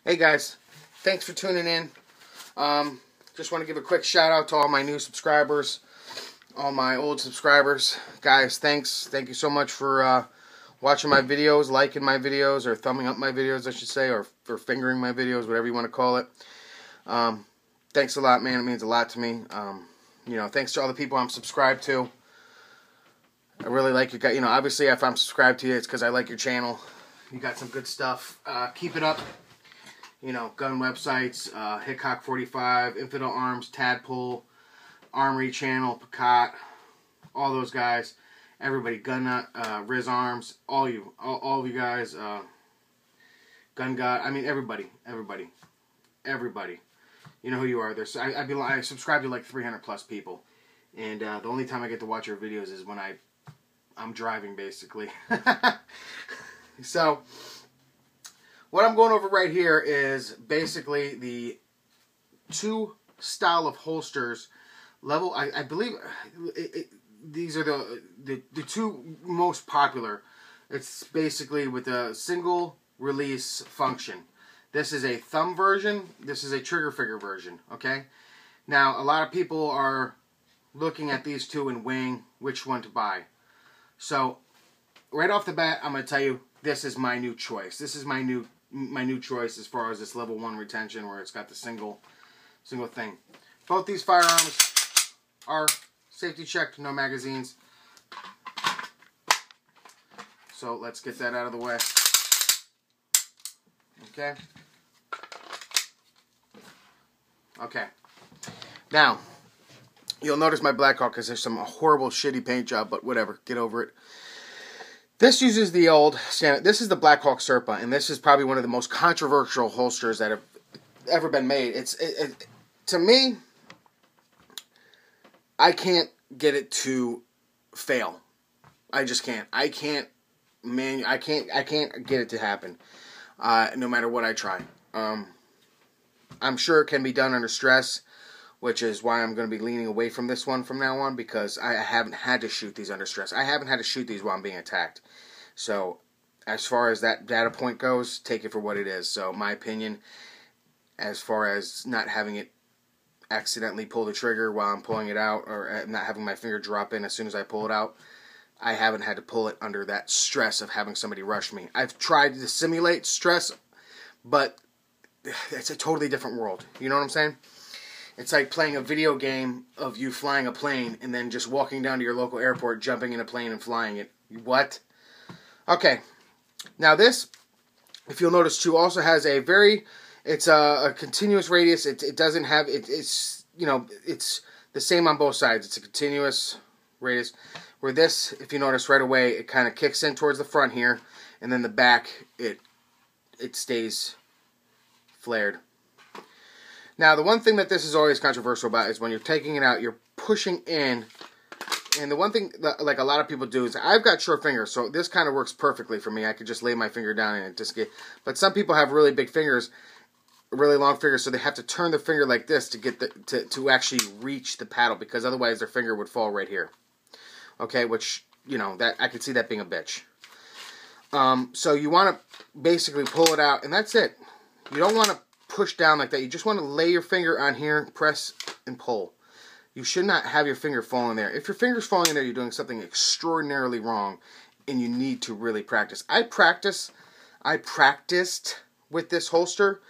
Hey guys, thanks for tuning in. Just want to give a quick shout out to all my new subscribers, all my old subscribers. Guys, thanks. Thank you so much for watching my videos, liking my videos, or thumbing up my videos, I should say, or for fingering my videos, whatever you want to call it. Thanks a lot, man. It means a lot to me. Thanks to all the people I'm subscribed to. I really like you guys. Obviously, if I'm subscribed to you, it's because I like your channel. You got some good stuff. Keep it up. Gun websites, Hickok 45, Infidel Arms, Tadpole, Armory Channel, Picot, all those guys, everybody, Gun Nut, Riz Arms, all of you guys, Gun God, I mean everybody. You know who you are. I subscribe to like 300 plus people, and the only time I get to watch your videos is when I'm driving, basically. So what I'm going over right here is basically the two style of holsters. I believe these are the two most popular. It's basically with a single release function. This is a thumb version. This is a trigger finger version. Okay. Now a lot of people are looking at these two and weighing which one to buy. So right off the bat, I'm going to tell you this is my new choice. This is my new choice as far as this level 1 retention, where it's got the single thing. Both these firearms are safety checked, no magazines. So let's get that out of the way. Okay. Now, you'll notice my Blackhawk because there's some horrible, shitty paint job, but whatever. Get over it. This uses the old standard. This is the Blackhawk Serpa, and this is probably one of the most controversial holsters that have ever been made. To me, I can't get it to fail. I just can't. I can't get it to happen. No matter what I try. I'm sure it can be done under stress, which is why I'm going to be leaning away from this one from now on, because I haven't had to shoot these under stress. I haven't had to shoot these while I'm being attacked. So, as far as that data point goes, take it for what it is. So, my opinion, as far as not having it accidentally pull the trigger while I'm pulling it out, or not having my finger drop in as soon as I pull it out, I haven't had to pull it under that stress of having somebody rush me. I've tried to simulate stress, but it's a totally different world. You know what I'm saying? It's like playing a video game of you flying a plane and then just walking down to your local airport, jumping in a plane and flying it. What? Okay. Now this, if you'll notice too, also has it's a continuous radius. It doesn't have, it's the same on both sides. It's a continuous radius. Where this, if you notice right away, it kind of kicks in towards the front here, and then the back, it stays flared. Now, the one thing that this is always controversial about is when you're taking it out, you're pushing in. And the one thing that, like, a lot of people do is, I've got short fingers, so this kind of works perfectly for me. I could just lay my finger down and it just get. But some people have really big fingers, really long fingers, so they have to turn their finger like this to get to actually reach the paddle, because otherwise their finger would fall right here. Okay, which, that I could see that being a bitch. So you want to basically pull it out, and that's it. You don't want to push down like that. You just want to lay your finger on here, press, and pull. You should not have your finger fall in there. If your finger's falling in there, you're doing something extraordinarily wrong, and you need to really practice. I practiced with this holster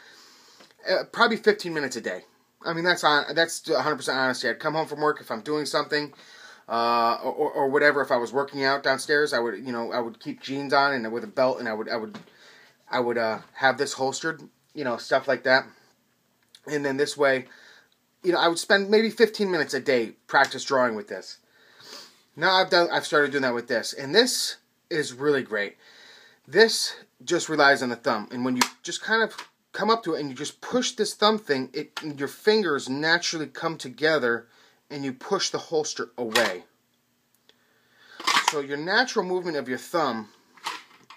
probably 15 minutes a day. I mean, that's 100% honesty. I'd come home from work if I'm doing something, or whatever. If I was working out downstairs, I would keep jeans on and with a belt, and I would have this holstered, stuff like that. And then this way, I would spend maybe 15 minutes a day practice drawing with this. Now I've started doing that with this, and this is really great. This just relies on the thumb, and when you just kind of come up to it and you just push this thumb thing, your fingers naturally come together, and you push the holster away. So your natural movement of your thumb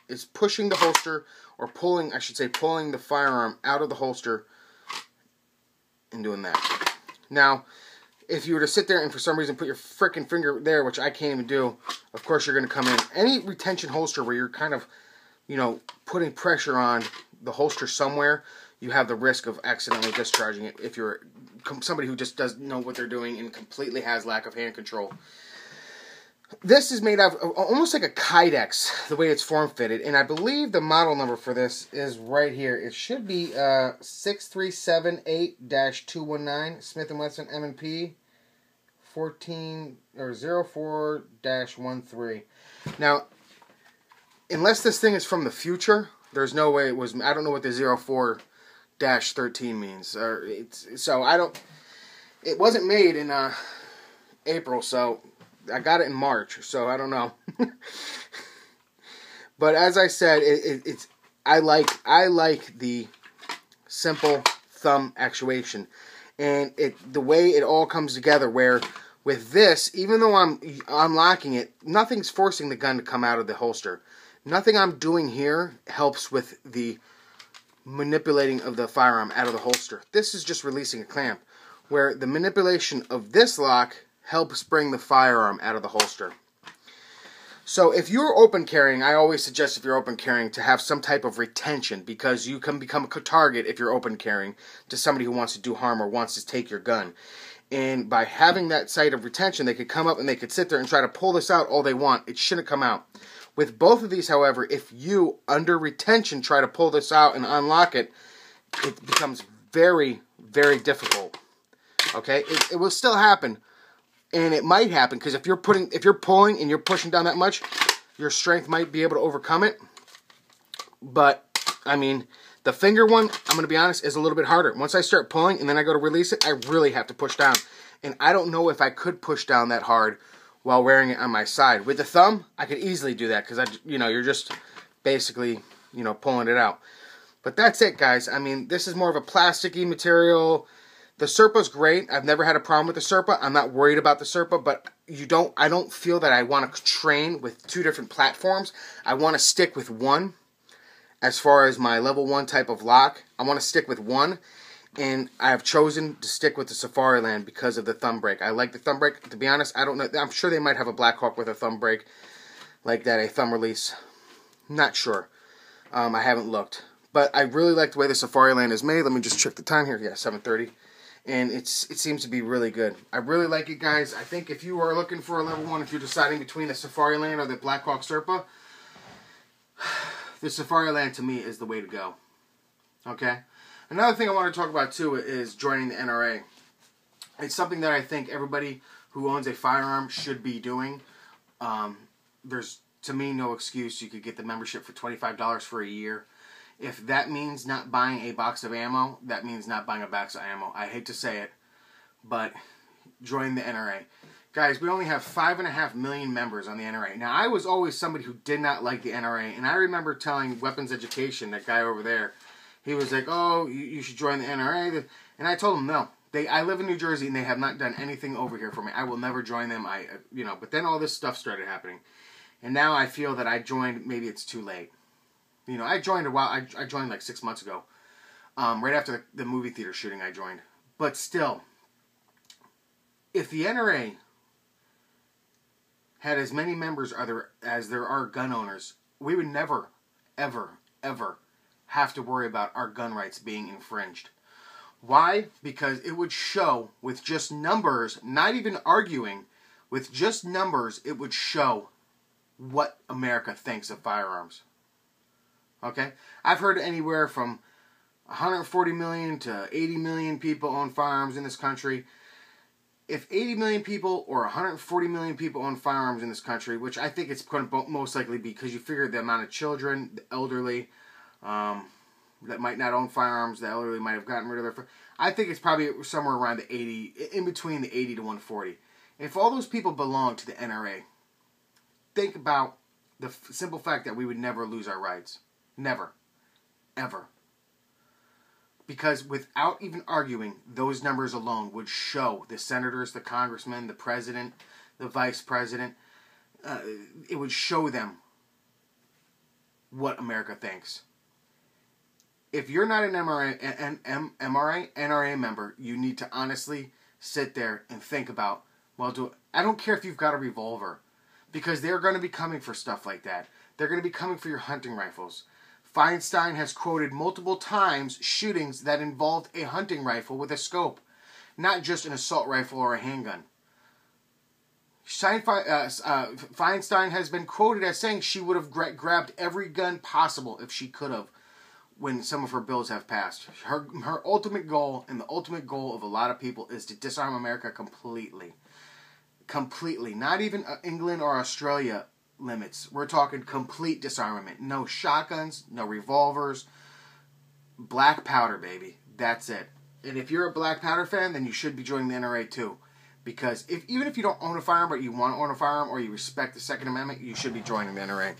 is pushing the holster, or pulling the firearm out of the holster and doing that. Now, if you were to sit there and for some reason put your frickin' finger there, which I can't even do, of course you're going to come in. Any retention holster where you're kind of, putting pressure on, the holster somewhere, you have the risk of accidentally discharging it if you're somebody who just doesn't know what they're doing and completely has lack of hand control. This is made out of almost like a Kydex, the way it's form-fitted, and I believe the model number for this is right here. It should be 6378-219, Smith&Wesson M&P 14 or 04-13. Now, unless this thing is from the future, there's no way it was. I don't know what the 04-13 means. It wasn't made in April, so I got it in March, so I don't know. But as I said, I like the simple thumb actuation, and the way it all comes together. Where with this, even though I'm unlocking it, nothing's forcing the gun to come out of the holster. Nothing I'm doing here helps with the manipulating of the firearm out of the holster. This is just releasing a clamp, where the manipulation of this lock helps bring the firearm out of the holster. So if you're open carrying, I always suggest if you're open carrying to have some type of retention, because you can become a target if you're open carrying to somebody who wants to do harm or wants to take your gun. And by having that site of retention, they could come up and they could sit there and try to pull this out all they want. It shouldn't come out. With both of these, however, if you, under retention, try to pull this out and unlock it, it becomes very, very difficult. Okay? It will still happen. And it might happen, because if you're pulling and you're pushing down that much, your strength might be able to overcome it. But, I mean, the finger one, I'm going to be honest, is a little bit harder. Once I start pulling and then I go to release it, I really have to push down. And I don't know if I could push down that hard while wearing it on my side. With the thumb, I could easily do that, because you're just basically, pulling it out. But that's it, guys. I mean, this is more of a plasticky material. The Serpa's great. I've never had a problem with the Serpa. I'm not worried about the Serpa, but I don't feel that I want to train with two different platforms. I want to stick with one. As far as my level 1 type of lock, I want to stick with one, and I have chosen to stick with the Safariland because of the thumb brake. I like the thumb brake. To be honest, I don't know. I'm sure they might have a Blackhawk with a thumb brake like that, a thumb release. Not sure. I haven't looked. But I really like the way the Safariland is made. Let me just check the time here. Yeah, 7:30. And it seems to be really good. I really like it, guys. I think if you are looking for a level 1, if you're deciding between the Safariland or the Blackhawk Serpa, the Safariland to me is the way to go. Okay? Another thing I want to talk about too is joining the NRA. It's something that I think everybody who owns a firearm should be doing. There's, to me, no excuse. You could get the membership for $25 for a year. If that means not buying a box of ammo, that means not buying a box of ammo. I hate to say it, but join the NRA. Guys, we only have 5.5 million members on the NRA. Now, I was always somebody who did not like the NRA, and I remember telling Weapons Education, that guy over there, he was like, oh, you should join the NRA. And I told him, no. I live in New Jersey, and they have not done anything over here for me. I will never join them. But then all this stuff started happening. And now I feel that I joined, maybe it's too late. I joined a while. I joined like 6 months ago. Right after the movie theater shooting, I joined. But still, if the NRA had as many members as there are gun owners, we would never, ever, ever have to worry about our gun rights being infringed. Why? Because it would show with just numbers, not even arguing, with just numbers, it would show what America thinks of firearms. Okay? I've heard anywhere from 140 million to 80 million people own firearms in this country. If 80 million people or 140 million people own firearms in this country, which I think it's going to most likely be, because you figure the amount of children, the elderly, that might not own firearms, the elderly might have gotten rid of their firearms. I think it's probably somewhere around the 80, in between the 80 to 140. If all those people belong to the NRA, think about the simple fact that we would never lose our rights. Never. Ever. Because without even arguing, those numbers alone would show the senators, the congressmen, the president, the vice president, it would show them what America thinks. If you're not an NRA member, you need to honestly sit there and think about, I don't care if you've got a revolver, because they're going to be coming for stuff like that. They're going to be coming for your hunting rifles. Feinstein has quoted multiple times shootings that involved a hunting rifle with a scope, not just an assault rifle or a handgun. Feinstein has been quoted as saying she would have grabbed every gun possible if she could have when some of her bills have passed. Her ultimate goal, and the ultimate goal of a lot of people, is to disarm America completely. Completely. Not even England or Australia limits. We're talking complete disarmament. No shotguns, no revolvers. Black powder, baby. That's it. And if you're a black powder fan, then you should be joining the NRA too. Because even if you don't own a firearm, but you want to own a firearm, or you respect the Second Amendment, you should be joining the NRA.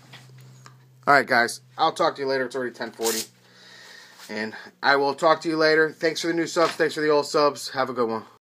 Alright, guys. I'll talk to you later. It's already 10:40. And I will talk to you later. Thanks for the new subs. Thanks for the old subs. Have a good one.